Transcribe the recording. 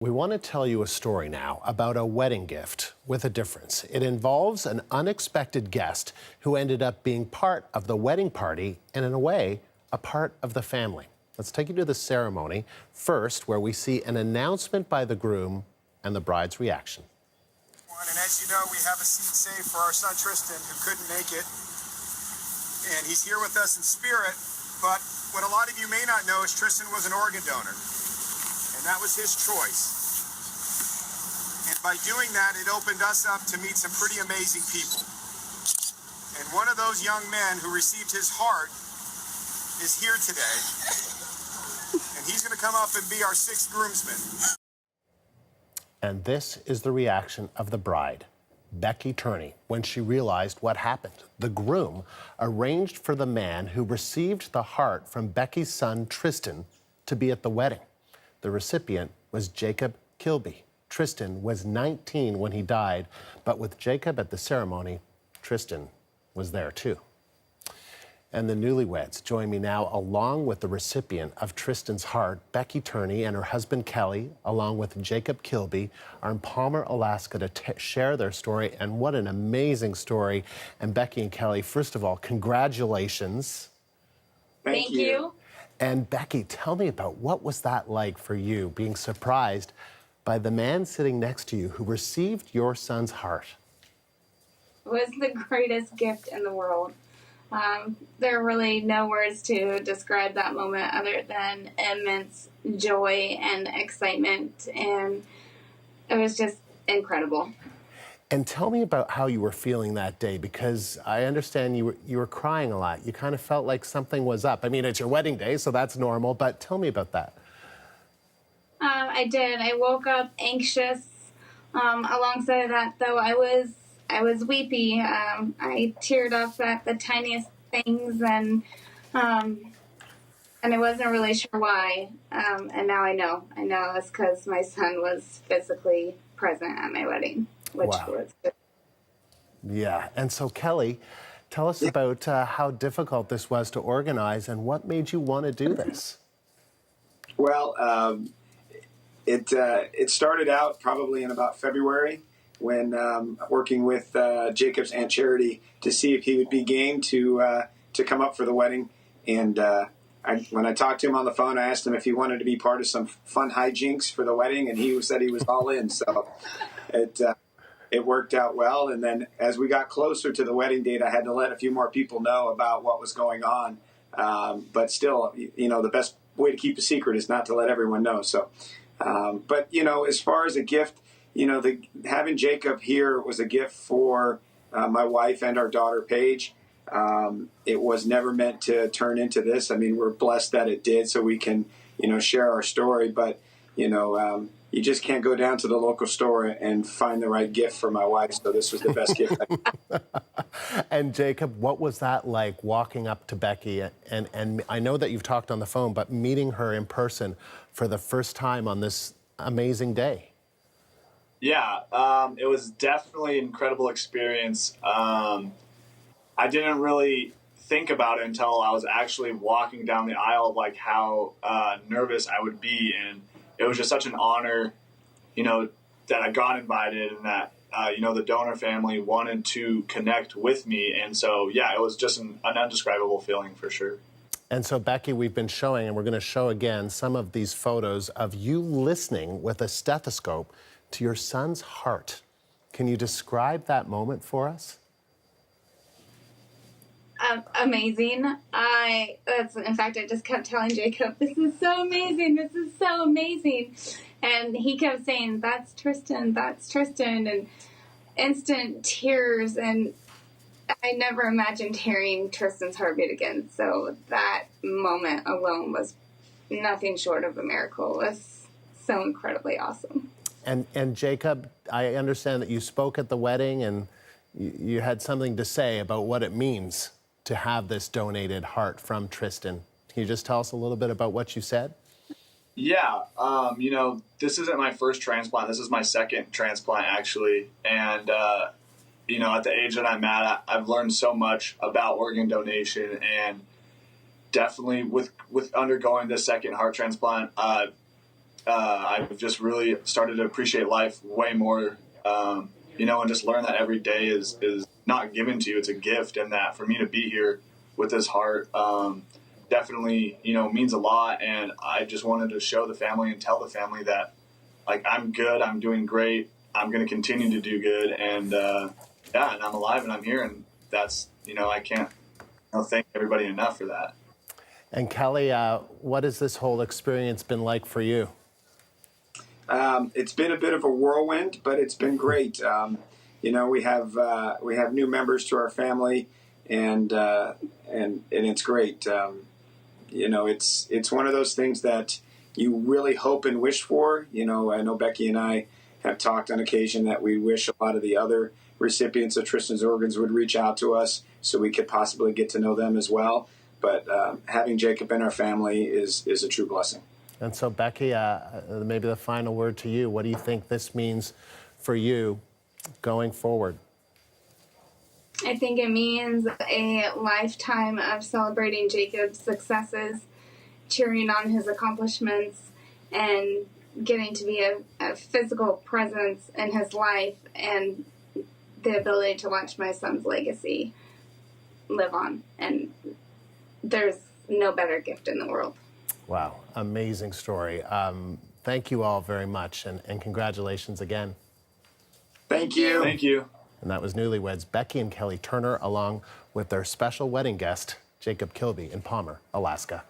We want to tell you a story now about a wedding gift with a difference. It involves an unexpected guest who ended up being part of the wedding party and, in a way, a part of the family. Let's take you to the ceremony first, where we see an announcement by the groom and the bride's reaction. And as you know, we have a seat saved for our son Tristan, who couldn't make it. And he's here with us in spirit. But what a lot of you may not know is Tristan was an organ donor. And that was his choice. And by doing that, it opened us up to meet some pretty amazing people. And one of those young men who received his heart is here today. And he's going to come up and be our sixth groomsman. And this is the reaction of the bride, Becky Turney, when she realized what happened. The groom arranged for the man who received the heart from Becky's son, Tristan, to be at the wedding. The recipient was Jacob Kilby. Tristan was 19 when he died, but with Jacob at the ceremony, Tristan was there too. And the newlyweds join me now, along with the recipient of Tristan's heart, Becky Turney, and her husband, Kelly, along with Jacob Kilby, are in Palmer, Alaska to share their story. And what an amazing story. And Becky and Kelly, first of all, congratulations. Thank you. And Becky, tell me about what was that like for you, being surprised by the man sitting next to you who received your son's heart? It was the greatest gift in the world. There are really no words to describe that moment other than immense joy and excitement, and it was just incredible. And tell me about how you were feeling that day, because I understand you were crying a lot. You kind of felt like something was up. I mean, it's your wedding day, so that's normal, but tell me about that. I did. I woke up anxious. Alongside of that, though, I was weepy. I teared up at the tiniest things, and I wasn't really sure why. And now I know. I know it's because my son was physically present at my wedding, which was good. Yeah. And so, Kelly, tell us about how difficult this was to organize and what made you want to do this. Well, it started out probably in about February when working with Jacob's Aunt Charity to see if he would be game to come up for the wedding. And when I talked to him on the phone, I asked him if he wanted to be part of some fun hijinks for the wedding, and he said he was all in. So it worked out well. And then as we got closer to the wedding date, I had to let a few more people know about what was going on. But still, the best way to keep a secret is not to let everyone know. So, but as far as a gift, having Jacob here was a gift for my wife and our daughter, Paige. It was never meant to turn into this. I mean, we're blessed that it did, so we can, share our story. But, you just can't go down to the local store and find the right gift for my wife. So this was the best gift. And Jacob, what was that like, walking up to Becky? And I know that you've talked on the phone, but meeting her in person for the first time on this amazing day. Yeah, it was definitely an incredible experience. I didn't really think about it until I was actually walking down the aisle, like how nervous I would be. And it was just such an honor, that I got invited and that, the donor family wanted to connect with me. And so, yeah, it was just an undescribable feeling for sure. And so, Becky, we've been showing, and we're going to show again, some of these photos of you listening with a stethoscope to your son's heart. Can you describe that moment for us? Amazing. In fact, I just kept telling Jacob, this is so amazing. This is so amazing. And he kept saying, that's Tristan, and instant tears. And I never imagined hearing Tristan's heartbeat again. So that moment alone was nothing short of a miracle. It was so incredibly awesome. And Jacob, I understand that you spoke at the wedding and you had something to say about what it means to have this donated heart from Tristan. Can you just tell us a little bit about what you said? Yeah, this isn't my first transplant. This is my second transplant, actually. And, at the age that I'm at, I've learned so much about organ donation. And definitely with undergoing this second heart transplant, I've just really started to appreciate life way more, and just learn that every day is not given to you. It's a gift. And that for me to be here with this heart, definitely, means a lot. And I just wanted to show the family and tell the family that, like, I'm good. I'm doing great. I'm going to continue to do good. And, and I'm alive and I'm here. And that's, I can't thank everybody enough for that. And Kelly, what has this whole experience been like for you? It's been a bit of a whirlwind, but it's been great. We have new members to our family, and it's great. It's one of those things that you really hope and wish for. I know Becky and I have talked on occasion that we wish a lot of the other recipients of Tristan's organs would reach out to us so we could possibly get to know them as well. But having Jacob in our family is a true blessing. And so, Becky, maybe the final word to you. What do you think this means for you going forward? I think it means a lifetime of celebrating Jacob's successes, cheering on his accomplishments, and getting to be a physical presence in his life, and the ability to watch my son's legacy live on. And there's no better gift in the world. Wow, amazing story. Thank you all very much, and congratulations again. Thank you. Thank you. And that was newlyweds Becky and Kelly Turner, along with their special wedding guest, Jacob Kilby, in Palmer, Alaska.